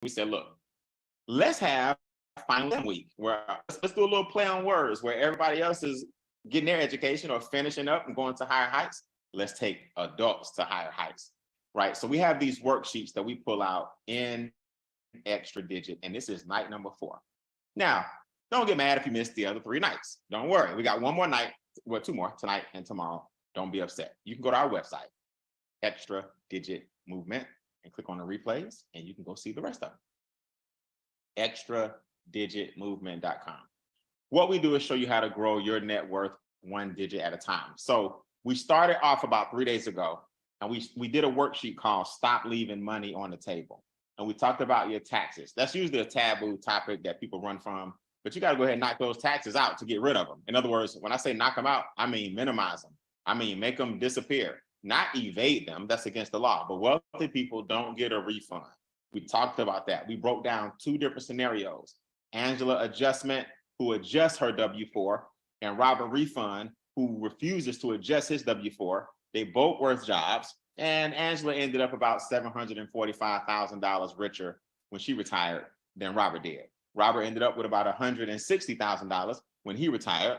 we said, look, let's have final week where let's do a little play on words where everybody else is getting their education or finishing up and going to higher heights. Let's take adults to higher heights, right? So we have these worksheets that we pull out in extra digit, and this is night number 4. Now, don't get mad if you missed the other 3 nights. Don't worry, we got one more night, well, 2 more, tonight and tomorrow. Don't be upset. You can go to our website, Extra Digit Movement, and click on the replays, and you can go see the rest of them. extradigitmovement.com. What we do is show you how to grow your net worth 1 digit at a time. So we started off about 3 days ago, and we did a worksheet called Stop Leaving Money on the Table. And we talked about your taxes. That's usually a taboo topic that people run from, but you got to go ahead and knock those taxes out to get rid of them. In other words, when I say knock them out, I mean minimize them. I mean make them disappear, not evade them. That's against the law. But wealthy people don't get a refund. We talked about that. We broke down 2 different scenarios. Angela Adjustment, who adjusts her W-4, and Robert Refund, who refuses to adjust his W-4. They both worth jobs. And Angela ended up about $745,000 richer when she retired than Robert did. Robert ended up with about $160,000 when he retired.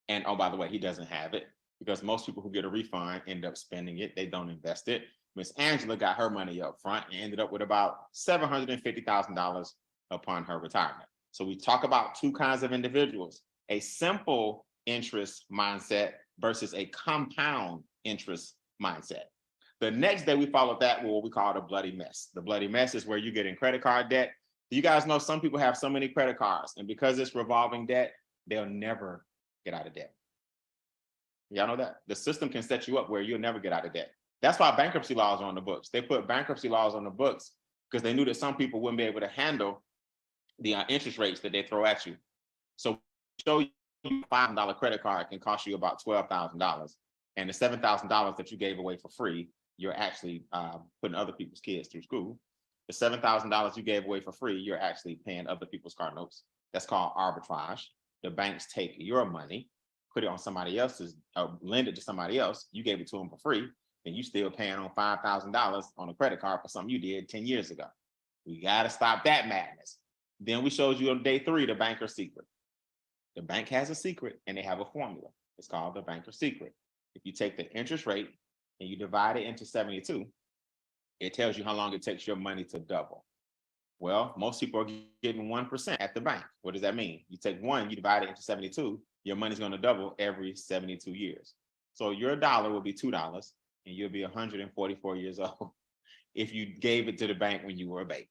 And oh, by the way, he doesn't have it because most people who get a refund end up spending it. They don't invest it. Miss Angela got her money up front and ended up with about $750,000 upon her retirement. So we talk about 2 kinds of individuals, a simple interest mindset versus a compound interest mindset. The next day we followed that with what we call the bloody mess. The bloody mess is where you get in credit card debt. You guys know some people have so many credit cards, and because it's revolving debt, they'll never get out of debt. Y'all know that? The system can set you up where you'll never get out of debt. That's why bankruptcy laws are on the books. They put bankruptcy laws on the books because they knew that some people wouldn't be able to handle the interest rates that they throw at you. So show you a $5,000 credit card can cost you about $12,000, and the $7,000 that you gave away for free, you're actually putting other people's kids through school. The $7,000 you gave away for free, you're actually paying other people's car notes. That's called arbitrage. The banks take your money, put it on somebody else's, lend it to somebody else. You gave it to them for free, and you still paying on $5,000 on a credit card for something you did 10 years ago. We got to stop that madness. Then we showed you on day 3, the banker's secret. The bank has a secret, and they have a formula. It's called the banker's secret. If you take the interest rate and you divide it into 72, it tells you how long it takes your money to double. Well, most people are getting 1% at the bank. What does that mean? You take 1, you divide it into 72, your money's going to double every 72 years. So your dollar will be $2, and you'll be 144 years old if you gave it to the bank when you were a baby.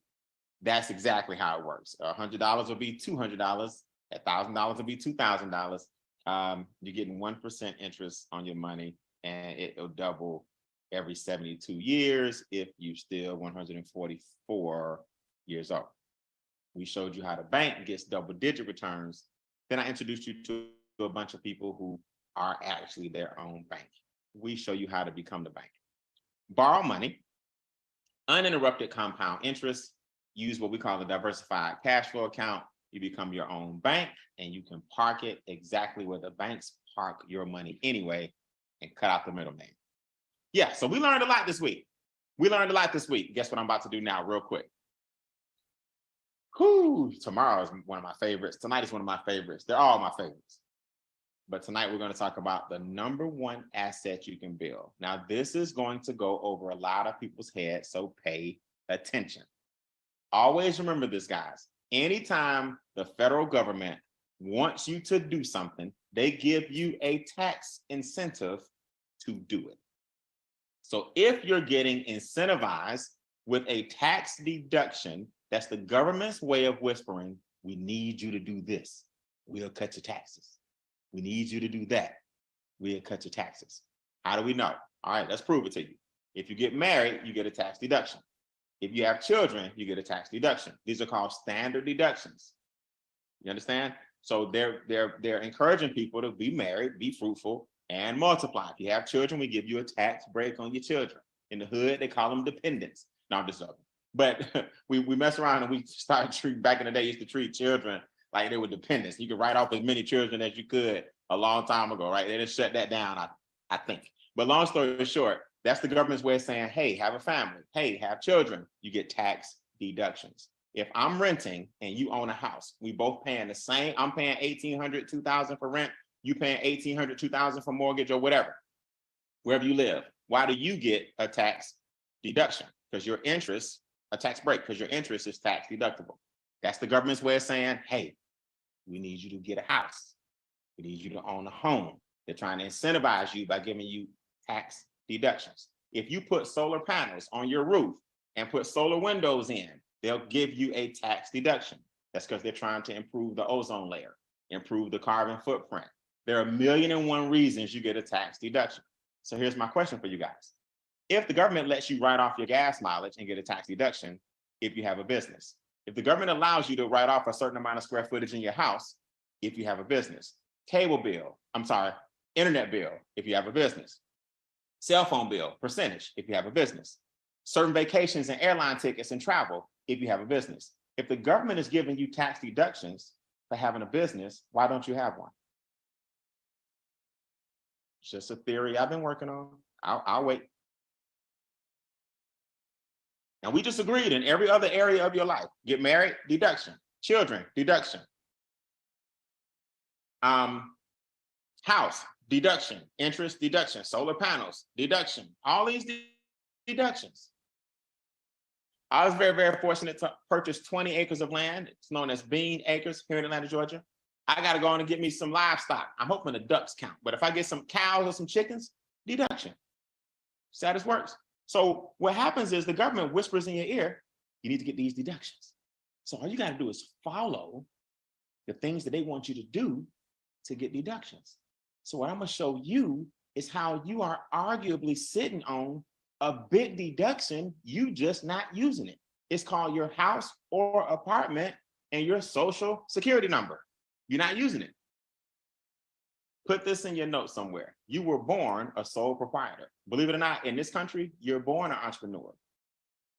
That's exactly how it works. $100 will be $200, $1,000 will be $2,000. You're getting 1% interest on your money, and it'll double every 72 years if you're still 144 years old. We showed you how the bank gets double-digit returns. Then I introduced you to a bunch of people who are actually their own bank. We show you how to become the bank. Borrow money, uninterrupted compound interest, use what we call the diversified cash flow account. You become your own bank, and you can park it exactly where the banks park your money anyway and cut out the middleman. Yeah, so we learned a lot this week. Guess what I'm about to do now real quick. Tomorrow is one of my favorites. Tonight is one of my favorites. They're all my favorites. But tonight we're going to talk about the number 1 asset you can build. Now, this is going to go over a lot of people's heads, so pay attention. Always remember this, guys. Anytime the federal government wants you to do something, they give you a tax incentive to do it. So if you're getting incentivized with a tax deduction, that's the government's way of whispering, we need you to do this. We'll cut your taxes. We need you to do that. We'll cut your taxes. How do we know? All right, let's prove it to you. If you get married, you get a tax deduction. If you have children, you get a tax deduction. These are called standard deductions. You understand? So they're encouraging people to be married, be fruitful, and multiply. If you have children, we give you a tax break on your children. In the hood, they call them dependents. No, I'm just joking. But we mess around and we started treating, back in the day, used to treat children like they were dependents. You could write off as many children as you could a long time ago, right? They just shut that down, I think. But long story short, that's the government's way of saying, hey, have a family. Hey, have children. You get tax deductions. If I'm renting and you own a house, we both paying the same. I'm paying $1,800, $2,000 for rent. You paying $1,800, $2,000 for mortgage or whatever, wherever you live. Why do you get a tax deduction? Because your interest, a tax break, because your interest is tax deductible. That's the government's way of saying, hey, we need you to get a house. We need you to own a home. They're trying to incentivize you by giving you tax deductions. If you put solar panels on your roof and put solar windows in, they'll give you a tax deduction. That's because they're trying to improve the ozone layer, improve the carbon footprint. There are 1,000,001 reasons you get a tax deduction. So here's my question for you guys. If the government lets you write off your gas mileage and get a tax deduction, if you have a business, if the government allows you to write off a certain amount of square footage in your house, if you have a business, internet bill, if you have a business, cell phone bill, percentage, if you have a business, certain vacations and airline tickets and travel, if you have a business. If the government is giving you tax deductions for having a business, why don't you have one? It's just a theory I've been working on. I'll wait. And we just agreed in every other area of your life. Get married, deduction. Children, deduction. House, deduction. Interest, deduction. Solar panels, deduction. All these deductions. I was very, very fortunate to purchase 20 acres of land. It's known as Bean Acres here in Atlanta, Georgia. I got to go on and get me some livestock. I'm hoping the ducks count. But if I get some cows or some chickens, deduction. Status works. So what happens is the government whispers in your ear, you need to get these deductions. So all you got to do is follow the things that they want you to do to get deductions. So what I'm going to show you is how you are arguably sitting on a big deduction, you just not using it. It's called your house or apartment and your social security number. You're not using it. Put this in your notes somewhere. You were born a sole proprietor. Believe it or not, in this country, you're born an entrepreneur.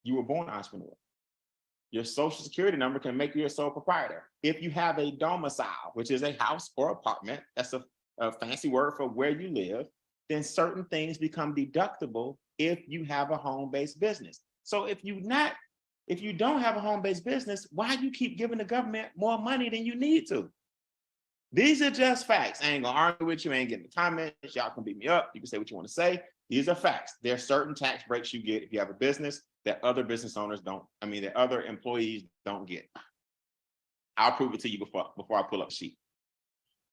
You were born an entrepreneur. Your social security number can make you a sole proprietor. If you have a domicile, which is a house or apartment, that's a fancy word for where you live, then certain things become deductible if you have a home-based business. So if you don't have a home-based business, why you keep giving the government more money than you need to? These are just facts. I ain't gonna argue with you, I ain't getting the comments. Y'all can beat me up. You can say what you want to say. These are facts. There are certain tax breaks you get if you have a business that other business owners don't, that other employees don't get. I'll prove it to you before I pull up a sheet.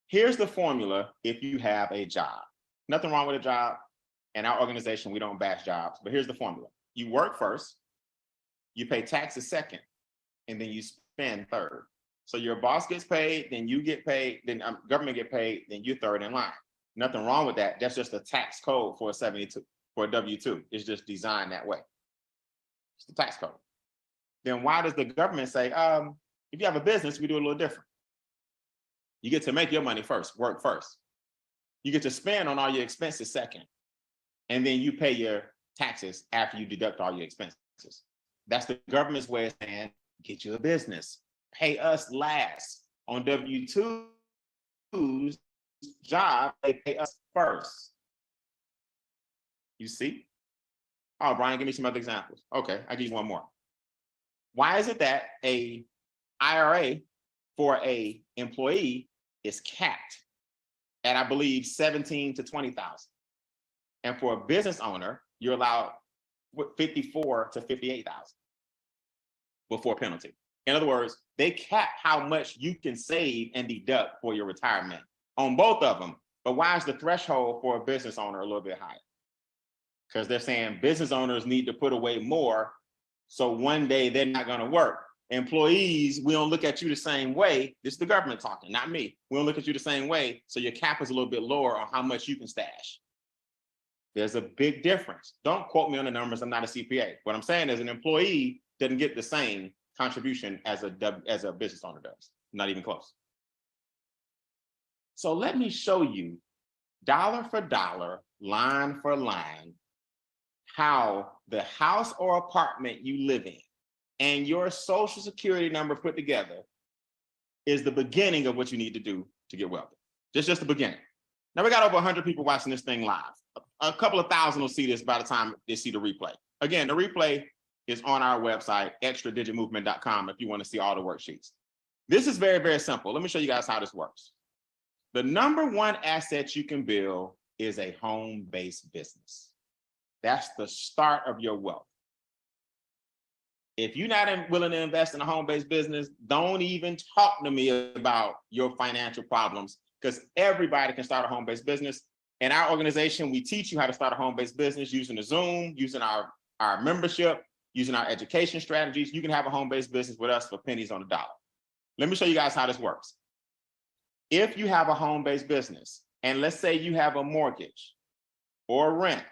Here's the formula if you have a job. Nothing wrong with a job. In our organization, we don't bash jobs, but here's the formula. You work first, you pay taxes second, and then you spend third. So your boss gets paid, then you get paid, then government get paid, then you're third in line. Nothing wrong with that. That's just a tax code for a 72, for a W-2. It's just designed that way. It's the tax code. Then why does the government say, if you have a business, we do it a little different. You get to make your money first, work first. You get to spend on all your expenses second. And then you pay your taxes after you deduct all your expenses. That's the government's way of saying, get you a business. Pay us last. On W-2's job, they pay us first. You see? Oh, Brian, give me some other examples. Okay, I'll give you one more. Why is it that a IRA for a employee is capped at, I believe, 17 to 20,000? And for a business owner, you're allowed 54 to 58,000 before penalty. In other words, they cap how much you can save and deduct for your retirement on both of them. But why is the threshold for a business owner a little bit higher? Because they're saying business owners need to put away more, so one day they're not going to work. Employees, we don't look at you the same way. This is the government talking, not me. We don't look at you the same way, so your cap is a little bit lower on how much you can stash. There's a big difference. Don't quote me on the numbers. I'm not a CPA. What I'm saying is an employee doesn't get the same contribution as a business owner does. Not even close. So let me show you dollar for dollar, line for line, how the house or apartment you live in and your social security number put together is the beginning of what you need to do to get wealthy. Just the beginning. Now we got over 100 people watching this thing live. A couple of thousand will see this by the time they see the replay. Again, the replay, is on our website, extradigitmovement.com, if you want to see all the worksheets. This is very, very simple. Let me show you guys how this works. The number one asset you can build is a home-based business. That's the start of your wealth. If you're not willing to invest in a home-based business, don't even talk to me about your financial problems, because everybody can start a home-based business. In our organization, we teach you how to start a home-based business using the Zoom, using our membership, using our education strategies. You can have a home-based business with us for pennies on the dollar. Let me show you guys how this works. If you have a home-based business, and let's say you have a mortgage or rent,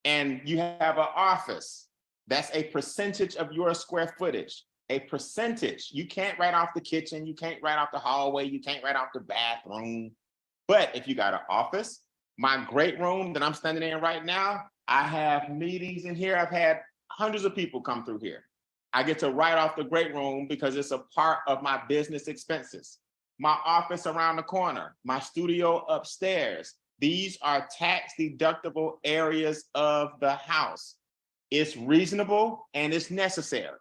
and you have an office, that's a percentage of your square footage, a percentage. You can't write off the kitchen, you can't write off the hallway, you can't write off the bathroom. But if you got an office, my great room that I'm standing in right now, I have meetings in here. I've had hundreds of people come through here. I get to write off the great room because it's a part of my business expenses. My office around the corner, my studio upstairs. These are tax deductible areas of the house. It's reasonable and it's necessary.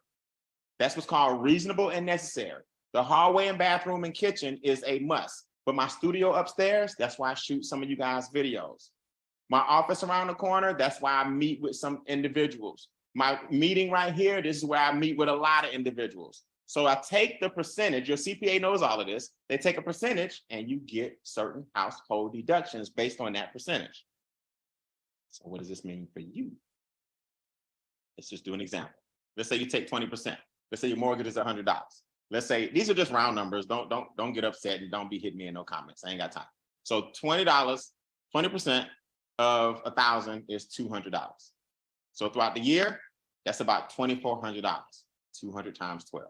That's what's called reasonable and necessary. The hallway and bathroom and kitchen is a must. But my studio upstairs, that's why I shoot some of you guys' videos. My office around the corner, that's why I meet with some individuals. My meeting right here, this is where I meet with a lot of individuals. So I take the percentage, your CPA knows all of this, they take a percentage and you get certain household deductions based on that percentage. So what does this mean for you? Let's just do an example. Let's say you take 20%. Let's say your mortgage is $100. Let's say, these are just round numbers. Don't get upset and don't be hitting me in no comments. I ain't got time. So $20, 20% of $1,000 is $200. So throughout the year, that's about $2,400, 200 times 12.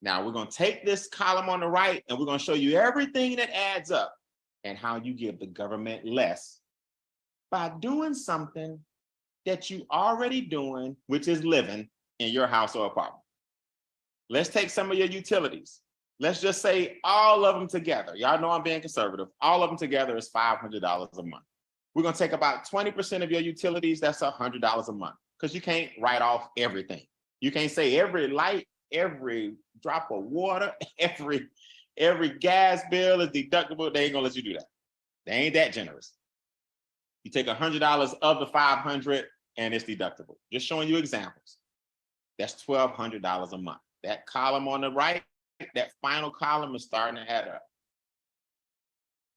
Now we're gonna take this column on the right and we're gonna show you everything that adds up and how you give the government less by doing something that you already doing, which is living in your house or apartment. Let's take some of your utilities. Let's just say all of them together. Y'all know I'm being conservative. All of them together is $500 a month. We're gonna take about 20% of your utilities, that's $100 a month, because you can't write off everything. You can't say every light, every drop of water, every gas bill is deductible. They ain't gonna let you do that. They ain't that generous. You take $100 of the 500 and it's deductible. Just showing you examples. That's $1,200 a month. That column on the right, that final column is starting to add up.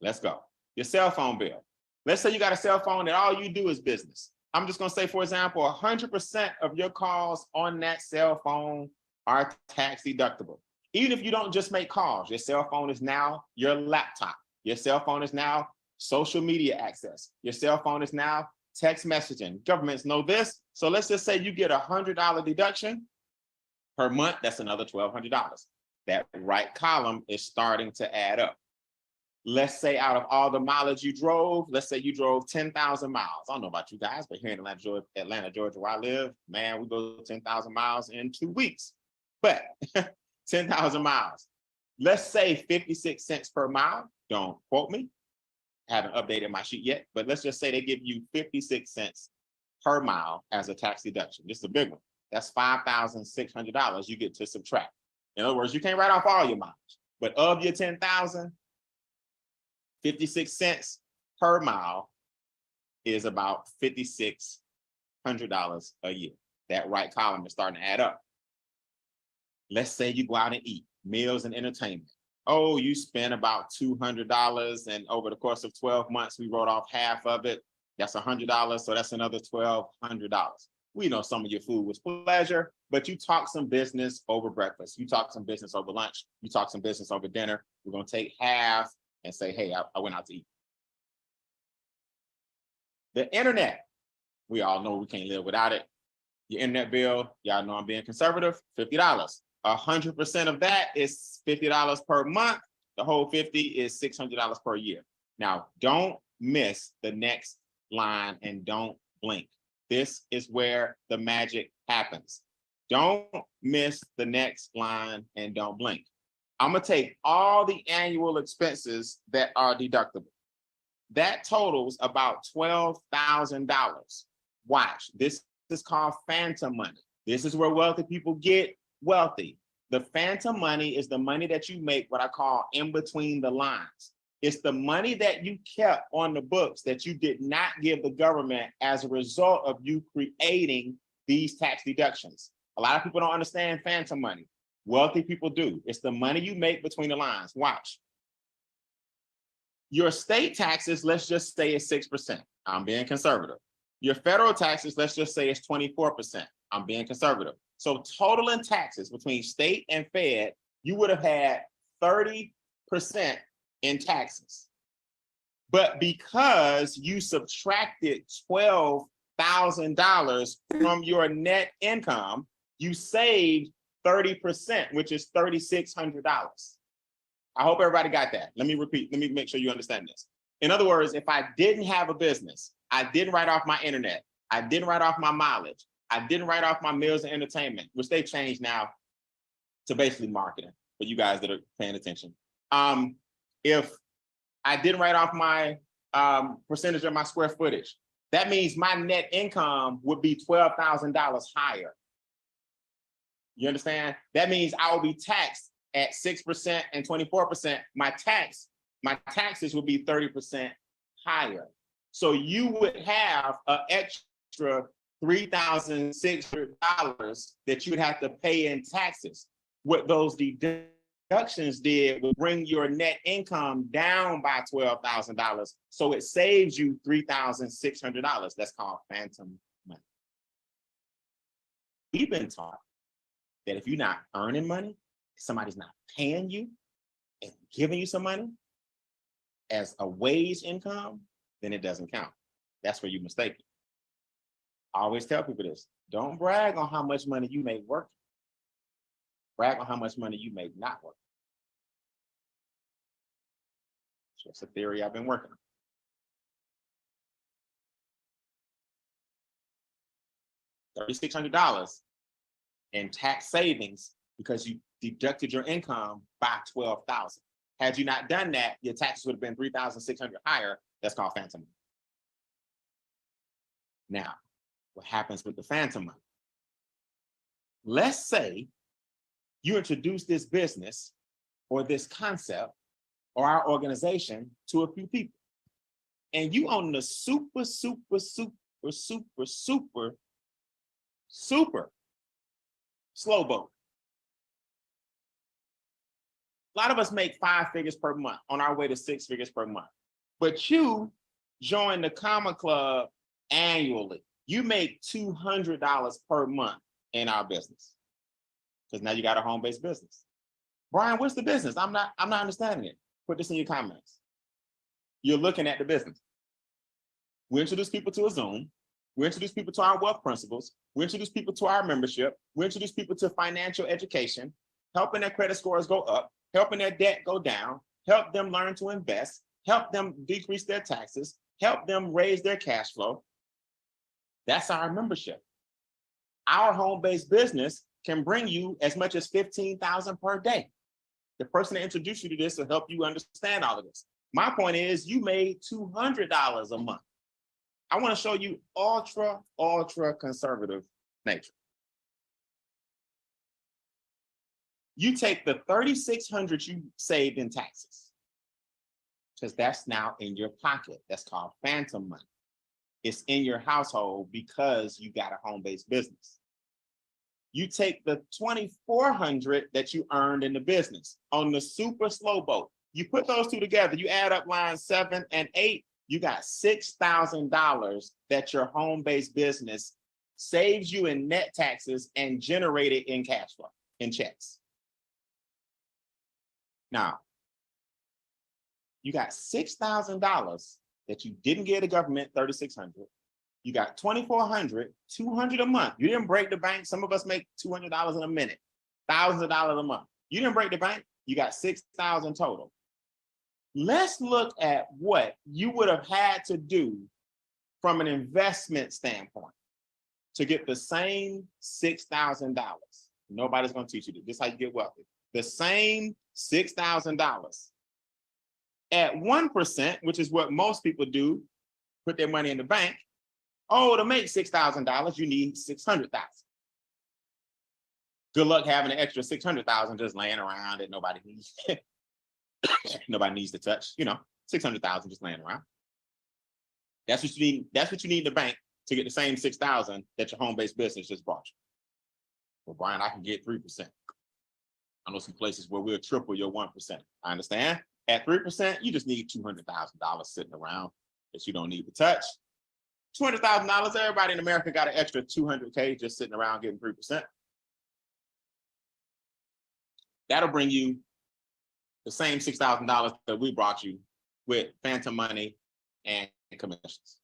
Let's go. Your cell phone bill. Let's say you got a cell phone that all you do is business. I'm just gonna say, for example, 100% of your calls on that cell phone are tax deductible. Even if you don't just make calls, your cell phone is now your laptop. Your cell phone is now social media access. Your cell phone is now text messaging. Governments know this. So let's just say you get a $100 deduction per month. That's another $1,200. That right column is starting to add up. Let's say out of all the mileage you drove, let's say you drove 10,000 miles. I don't know about you guys, but here in Atlanta, Georgia, where I live, man, we go 10,000 miles in 2 weeks. But 10,000 miles. Let's say 56 cents per mile. Don't quote me. Haven't updated my sheet yet, but let's just say they give you 56 cents per mile as a tax deduction. This is a big one. That's $5,600 you get to subtract. In other words, you can't write off all your mileage, but of your 10,000, 56 cents per mile is about $5,600 a year. That right column is starting to add up. Let's say you go out and eat, meals and entertainment. Oh, you spend about $200, and over the course of 12 months, we wrote off half of it. That's $100, so that's another $1,200. We know some of your food was pleasure, but you talk some business over breakfast. You talk some business over lunch. You talk some business over dinner. We're gonna take half and say, hey, I went out to eat. The internet, we all know we can't live without it. Your internet bill, y'all know I'm being conservative, $50. 100% of that is $50 per month. The whole 50 is $600 per year. Now, don't miss the next line and don't blink. This is where the magic happens. Don't miss the next line and don't blink. I'm gonna take all the annual expenses that are deductible. That totals about $12,000. Watch, this is called phantom money. This is where wealthy people get wealthy. The phantom money is the money that you make, what I call in between the lines. It's the money that you kept on the books that you did not give the government as a result of you creating these tax deductions. A lot of people don't understand phantom money. Wealthy people do. It's the money you make between the lines. Watch. Your state taxes, let's just say is 6%. I'm being conservative. Your federal taxes, let's just say it's 24%. I'm being conservative. So total in taxes between state and fed, you would have had 30% in taxes. But because you subtracted $12,000 from your net income, you saved 30%, which is $3,600. I hope everybody got that. Let me repeat. Let me make sure you understand this. In other words, if I didn't have a business, I didn't write off my internet, I didn't write off my mileage, I didn't write off my meals and entertainment, which they've changed now to basically marketing for you guys that are paying attention. If I didn't write off my percentage of my square footage, that means my net income would be $12,000 higher. You understand? That means I will be taxed at 6% and 24%. My taxes would be 30% higher. So you would have an extra $3,600 that you'd have to pay in taxes. What those deductions did would bring your net income down by $12,000. So it saves you $3,600. That's called phantom money. We've been taught that if you're not earning money, somebody's not paying you and giving you some money as a wage income, then it doesn't count. That's where you're mistaken. I always tell people this. Don't brag on how much money you make working. Brag on how much money you make not working. So it's a theory I've been working on. $3,600 in tax savings because you deducted your income by $12,000. Had you not done that, your taxes would have been $3,600 higher. That's called phantom money. Now, what happens with the phantom money? Let's say you introduce this business or this concept or our organization to a few people, and you own the super slow boat. A lot of us make 5 figures per month on our way to 6 figures per month. But you join the Comma Club annually. You make $200 per month in our business. Because now you got a home-based business. Brian, what's the business? I'm not understanding it. Put this in your comments. You're looking at the business. We introduce people to a Zoom. We introduce people to our wealth principles. We introduce people to our membership. We introduce people to financial education, helping their credit scores go up, helping their debt go down, help them learn to invest, help them decrease their taxes, help them raise their cash flow. That's our membership. Our home-based business can bring you as much as $15,000 per day. The person that introduced you to this will help you understand all of this. My point is you made $200 a month. I want to show you ultra conservative nature. You take the $3,600 you saved in taxes, because that's now in your pocket. That's called phantom money. It's in your household because you got a home-based business. You take the $2,400 that you earned in the business on the super slow boat. You put those two together, you add up lines 7 and 8, you got $6,000 that your home-based business saves you in net taxes and generated in cash flow, in checks. Now, you got $6,000 that you didn't give the government, $3,600. You got $2,400, $200 a month. You didn't break the bank. Some of us make $200 in a minute, thousands of dollars a month. You didn't break the bank. You got $6,000 total. Let's look at what you would have had to do from an investment standpoint to get the same $6,000. Nobody's going to teach you this. This is how you get wealthy. The same $6,000 at 1%, which is what most people do, put their money in the bank. Oh, to make $6,000, you need $600,000. Good luck having an extra 600,000 just laying around that nobody needs. Nobody needs to touch, 600,000 just laying around. That's what you need. That's what you need in the bank to get the same 6,000 that your home-based business just brought you. Well, Brian, I can get 3%. I know some places where we'll triple your 1%. I understand. At 3%, you just need $200,000 sitting around that you don't need to touch. $200,000, everybody in America got an extra $200K just sitting around getting 3%. That'll bring you the same $6,000 that we brought you with phantom money and commissions.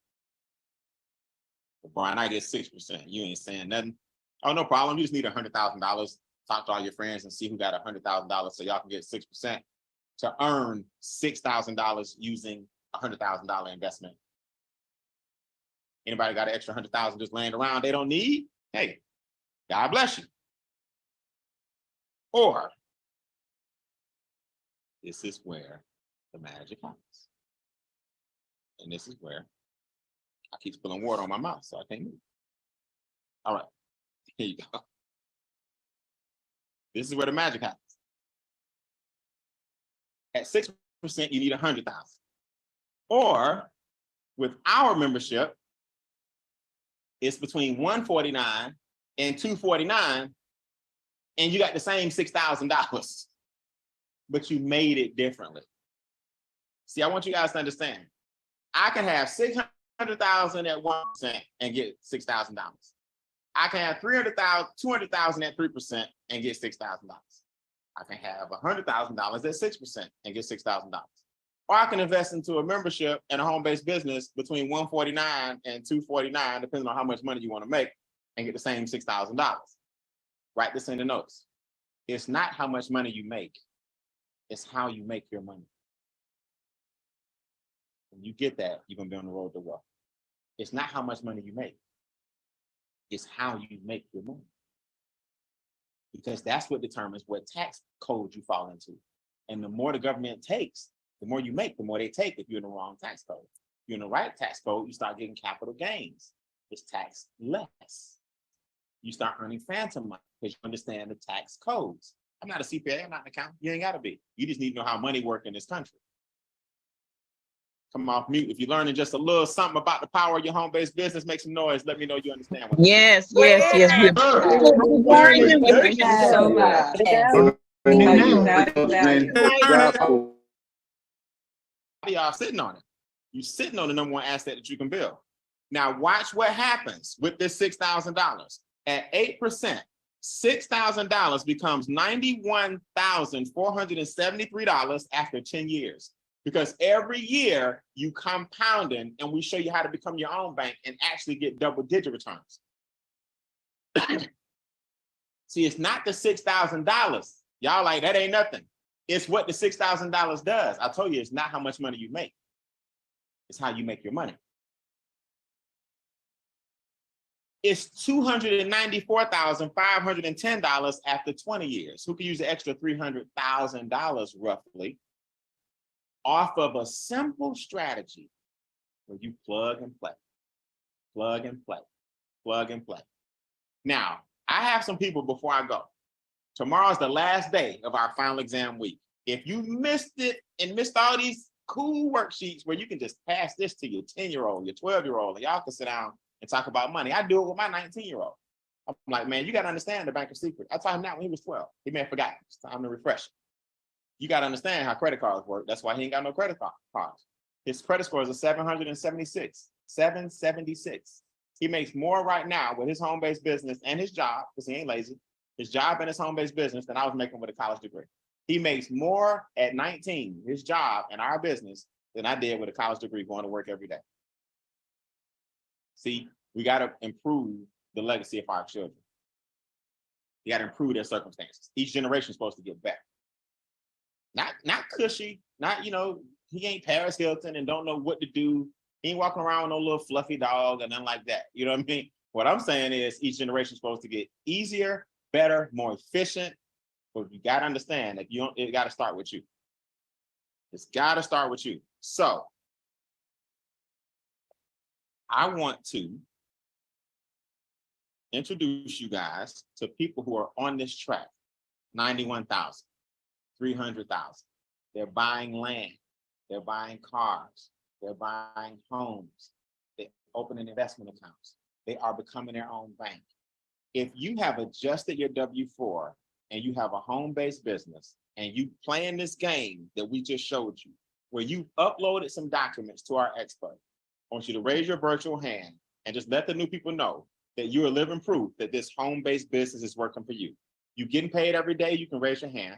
Well, Brian, I get 6%. You ain't saying nothing. Oh, no problem. You just need $100,000. Talk to all your friends and see who got $100,000 so y'all can get 6% to earn $6,000 using $100,000 investment. Anybody got an extra $100,000 just laying around they don't need? Hey, God bless you. Or this is where the magic happens. And this is where I keep spilling water on my mouth, so I can't move. All right, here you go. This is where the magic happens. At 6%, you need 100,000. Or with our membership, it's between 149 and 249, and you got the same $6,000, but you made it differently. See, I want you guys to understand. I can have 600,000 at 1% and get $6,000. I can have 200,000 at 3% and get $6,000. I can have $100,000 at 6% and get $6,000. Or I can invest into a membership and a home-based business between 149 and 249, depending on how much money you want to make, and get the same $6,000. Write this in the notes. It's not how much money you make, it's how you make your money. When you get that, you're gonna be on the road to wealth. It's not how much money you make, it's how you make your money. Because that's what determines what tax code you fall into. And the more the government takes, the more you make, the more they take if you're in the wrong tax code. If you're in the right tax code, you start getting capital gains. It's taxed less. You start earning phantom money because you understand the tax codes. I'm not a CPA, I'm not an accountant. You ain't gotta be. You just need to know how money works in this country. Come off mute. If you're learning just a little something about the power of your home-based business, make some noise. Let me know you understand. Yes. We're So y'all sitting on it. You're sitting on the number one asset that you can build. Now watch what happens with this $6,000. At 8%, $6,000 becomes $91,473 after 10 years. Because every year you compounding, and we show you how to become your own bank and actually get double-digit returns. See, it's not the $6,000. Y'all like, that ain't nothing. It's what the $6,000 does. I told you, it's not how much money you make. It's how you make your money. It's $294,510 after 20 years. Who can use the extra $300,000 roughly off of a simple strategy where you plug and play, plug and play, plug and play. Now, I have some people before I go. Tomorrow's the last day of our final exam week. If you missed it and missed all these cool worksheets where you can just pass this to your 10-year-old, your 12-year-old, and y'all can sit down and talk about money. I do it with my 19-year-old. I'm like, man, you got to understand the bank of secret. I taught him that when he was 12. He may have forgotten. It's time to refresh it. You got to understand how credit cards work. That's why he ain't got no credit cards. His credit score is a 776. 776. He makes more right now with his home-based business and his job, because he ain't lazy, his job and his home-based business than I was making with a college degree. He makes more at 19, his job and our business, than I did with a college degree going to work every day. See, we got to improve the legacy of our children. You got to improve their circumstances. Each generation is supposed to get better. Not cushy, not, he ain't Paris Hilton and don't know what to do. He ain't walking around with no little fluffy dog and nothing like that. You know what I mean? What I'm saying is each generation is supposed to get easier, better, more efficient. But you got to understand that it got to start with you. It's got to start with you. So I want to introduce you guys to people who are on this track. 91,000, 300,000. They're buying land. They're buying cars. They're buying homes. They're opening investment accounts. They are becoming their own bank. If you have adjusted your W-4 and you have a home-based business and you playing this game that we just showed you, where you uploaded some documents to our expert, I want you to raise your virtual hand and just let the new people know that you are living proof that this home-based business is working for you. You getting paid every day, you can raise your hand.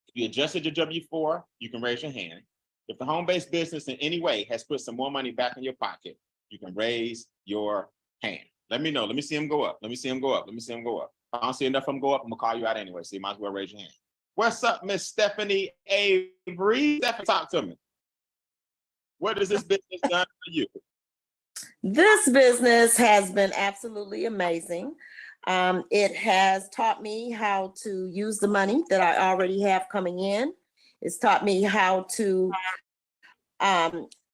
If you adjusted your W-4, you can raise your hand. If the home-based business in any way has put some more money back in your pocket, you can raise your hand. Let me know. Let me see them go up. Let me see them go up. Let me see them go up. If I don't see enough of them go up, I'm gonna call you out anyway. So you might as well raise your hand. What's up, Miss Stephanie Avery? Stephanie, talk to me. What has this business done for you? This business has been absolutely amazing. It has taught me how to use the money that I already have coming in. It's taught me how to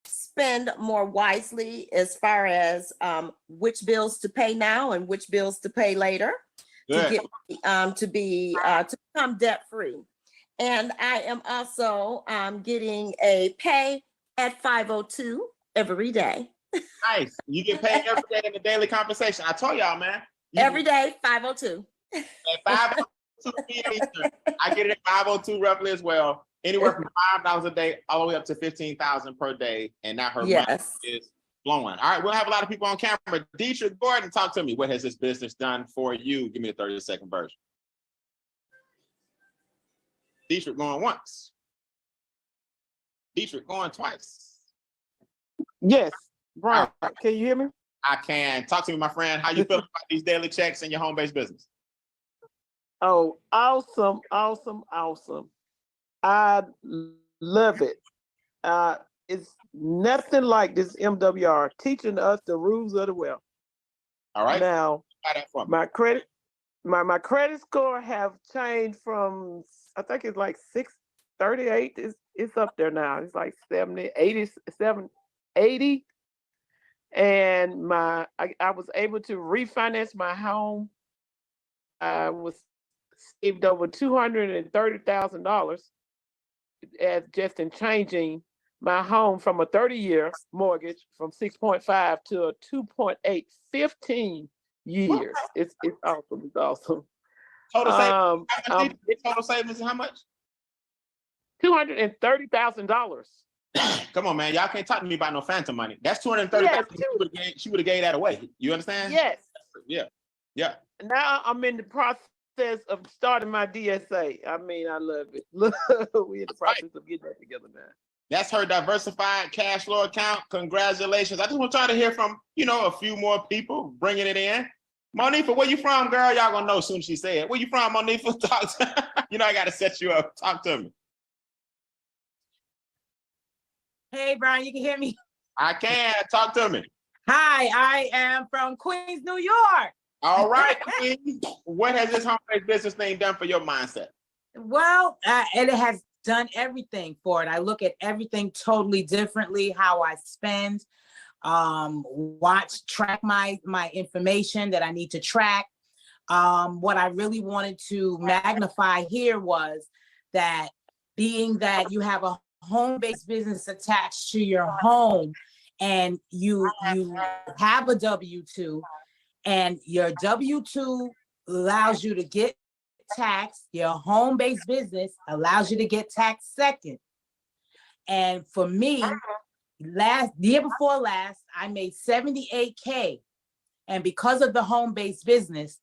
spend more wisely as far as which bills to pay now and which bills to pay later. Good. To become debt free. And I am also getting a pay at 5:02 every day. Nice. You get paid every day in the daily compensation. I told y'all, man. Every day, 5:02. At 5:02 p.m. Eastern, I get it at 5:02 roughly as well. Anywhere from $5 a day all the way up to $15,000 per day. And now her money is flowing. All right, we'll have a lot of people on camera. Dietrich Gordon, talk to me. What has this business done for you? Give me a 30-second version. Dietrich going once. Dietrich going twice. Yes, Brian, can you hear me? I can. Talk to me, my friend. How you feel about these daily checks in your home-based business? Oh, awesome, awesome, awesome. I love it. It's nothing like this MWR teaching us the rules of the wealth. All right. Now, my credit score have changed from, I think it's like 638. It's up there now. It's like 70, 80, 780. And I was able to refinance my home. I was saved over $230,000 as just in changing my home from a 30-year mortgage from 6.5 to a 2.8, 15 years. It's awesome. It's awesome. Total savings how much? $230,000. Come on, man. Y'all can't talk to me about no phantom money. That's $230,000. She would have gave that away. You understand? Yes. Yeah. Yeah. Now I'm in the process of starting my DSA. I mean, I love it. We're in the process of getting that together now. That's her diversified cash flow account. Congratulations. I just want y'all to hear from, a few more people bringing it in. Monifa, where you from, girl? Y'all gonna know soon as she say it. Where you from, Monifa? Talk to I gotta set you up. Talk to me. Hey, Brian, you can hear me? I can. Talk to me. Hi, I am from Queens, New York. All right, Queen. What has this home-based business thing done for your mindset? Well, it has done everything for it. I look at everything totally differently, how I spend, track my information that I need to track. What I really wanted to magnify here was that being that you have a home-based business attached to your home and you have a W-2 and your W-2 allows you to get taxed, your home-based business allows you to get taxed second. And for me, year before last, I made $78K. And because of the home-based business,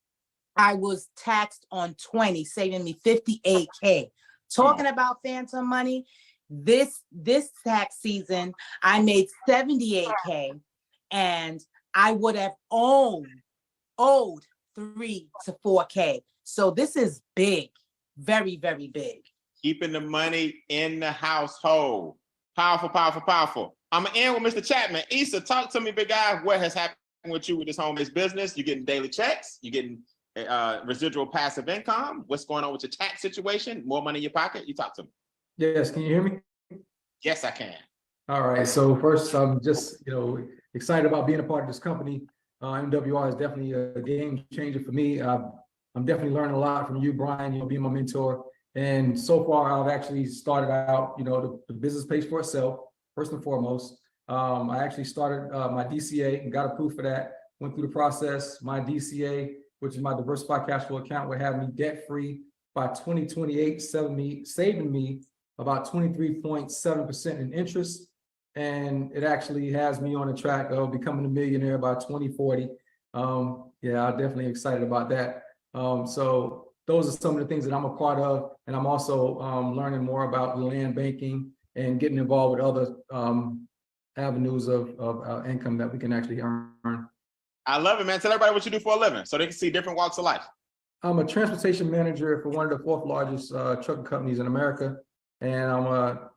I was taxed on 20, saving me $58K. Talking about phantom money, this tax season, I made $78K and I would have owed $3 to $4K. So this is big, very, very big. Keeping the money in the household. Powerful, powerful, powerful. I'm gonna end with Mr. Chapman. Issa, talk to me, big guy. What has happened with you with this home-based business? You're getting daily checks. You're getting residual passive income. What's going on with your tax situation? More money in your pocket? You talk to me. Yes, can you hear me? Yes, I can. All right, so first, I'm just, excited about being a part of this company. MWR is definitely a game changer for me. I'm definitely learning a lot from you, Brian, being my mentor. And so far, I've actually started out, the business pays for itself, first and foremost. I actually started my DCA and got approved for that, went through the process. My DCA, which is my diversified cash flow account, will have me debt-free by 2028, saving me about 23.7% in interest. And it actually has me on the track of becoming a millionaire by 2040. Yeah, I'm definitely excited about that. So those are some of the things that I'm a part of. And I'm also learning more about land banking and getting involved with other avenues of income that we can actually earn. I love it, man. Tell everybody what you do for a living so they can see different walks of life. I'm a transportation manager for one of the 4th largest trucking companies in America. And I'm a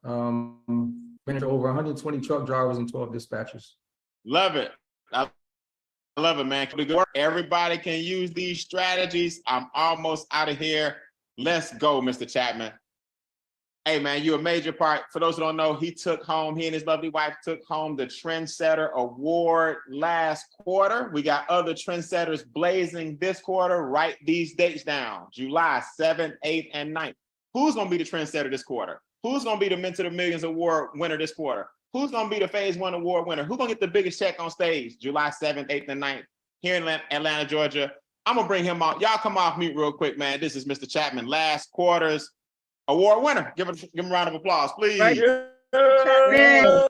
manager over 120 truck drivers and 12 dispatchers. Love it. I love it, man. Good work. Everybody can use these strategies. I'm almost out of here. Let's go, Mr. Chapman. Hey, man, you're a major part. For those who don't know, he and his lovely wife took home the Trendsetter Award last quarter. We got other trendsetters blazing this quarter. Write these dates down: July 7th, 8th, and 9th. Who's going to be the trendsetter this quarter? Who's going to be the Mentor of Millions Award winner this quarter? Who's going to be the Phase 1 award winner? Who's going to get the biggest check on stage July 7th, 8th, and 9th here in Atlanta, Georgia? I'm going to bring him out. Y'all come off mute real quick, man. This is Mr. Chapman, last quarter's award winner. Give him a round of applause, please. Thank you. Yes,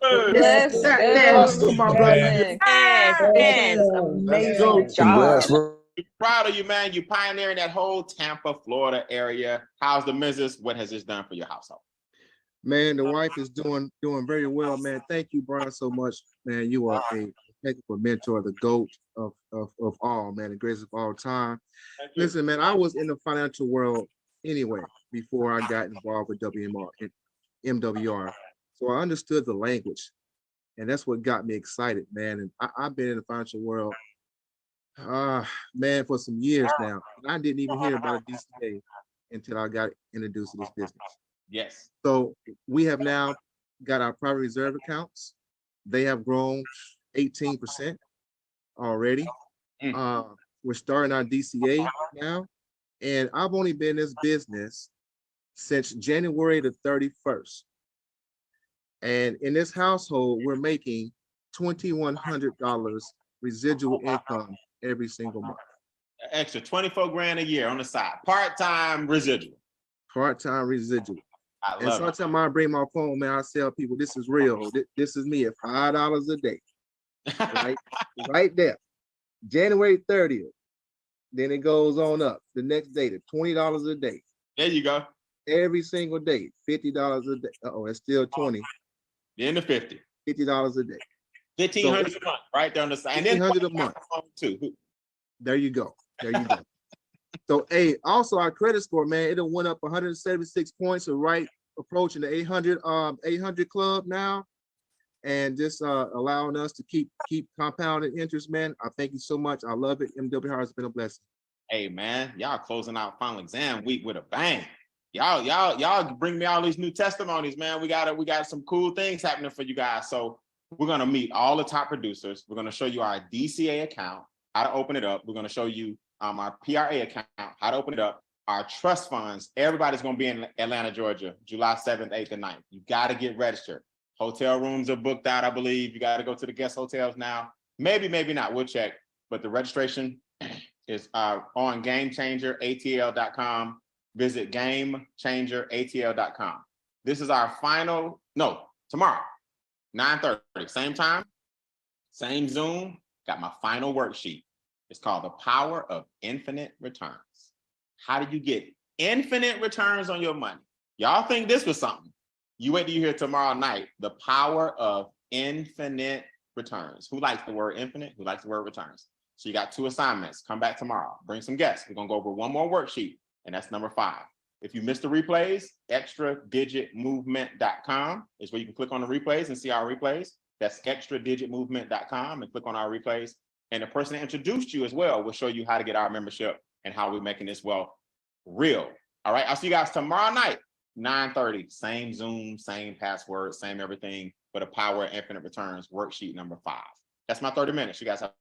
Amazing job. Congrats, bro. Proud of you, man. You pioneering that whole Tampa, Florida area. How's the business? What has this done for your household? Man, the wife is doing very well, man. Thank you, Brian, so much, man. You are a technical mentor, the GOAT of all, man, the greatest of all time. Listen, man, I was in the financial world anyway before I got involved with MWR. So I understood the language, and that's what got me excited, man. And I've been in the financial world, man, for some years now. And I didn't even hear about a DCA until I got introduced to this business. Yes. So we have now got our private reserve accounts. They have grown 18% already. We're starting our DCA now. And I've only been in this business since January the 31st. And in this household, we're making $2,100 residual income every single month. Extra 24 grand a year on the side. Part-time residual. Part-time residual. I And sometimes I bring my phone, man, I tell people, this is real. This is me at $5 a day. Right? Right there. January 30th. Then it goes on up. The next day to $20 a day. There you go. Every single day. $50 a day. That's still 20. Then the 50. $50 a day. 1,500 a month, right there on the side. And then 1,500 a month. Too. There you go. There you go. So, hey, also our credit score, man, it went up 176 points, so right approaching the 800 club now, and just allowing us to keep compounding interest, man. I thank you so much. I love it. MWR has been a blessing. Hey, man, y'all closing out final exam week with a bang. Y'all bring me all these new testimonies, man. We got some cool things happening for you guys. So we're gonna meet all the top producers. We're gonna show you our DCA account, how to open it up. We're gonna show you our PRA account, how to open it up. Our trust funds. Everybody's gonna be in Atlanta, Georgia, July 7th, 8th, and 9th. You gotta get registered. Hotel rooms are booked out, I believe. You gotta go to the guest hotels now. Maybe not. We'll check. But the registration is on GameChangerATL.com. Visit GameChangerATL.com. This is our final, tomorrow, 9:30, same time, same Zoom. Got my final worksheet. It's called The Power of Infinite Returns. How do you get infinite returns on your money? Y'all think this was something. You wait till you hear tomorrow night, The Power of Infinite Returns. Who likes the word infinite? Who likes the word returns? So you got 2 assignments. Come back tomorrow. Bring some guests. We're going to go over one more worksheet, and that's number 5. If you missed the replays, extradigitmovement.com is where you can click on the replays and see our replays. That's extradigitmovement.com and click on our replays. And the person that introduced you as well will show you how to get our membership and how we're making this wealth real. All right, I'll see you guys tomorrow night, 9:30. Same Zoom, same password, same everything, but a Power of Infinite Returns worksheet number 5. That's my 30 minutes. You guys have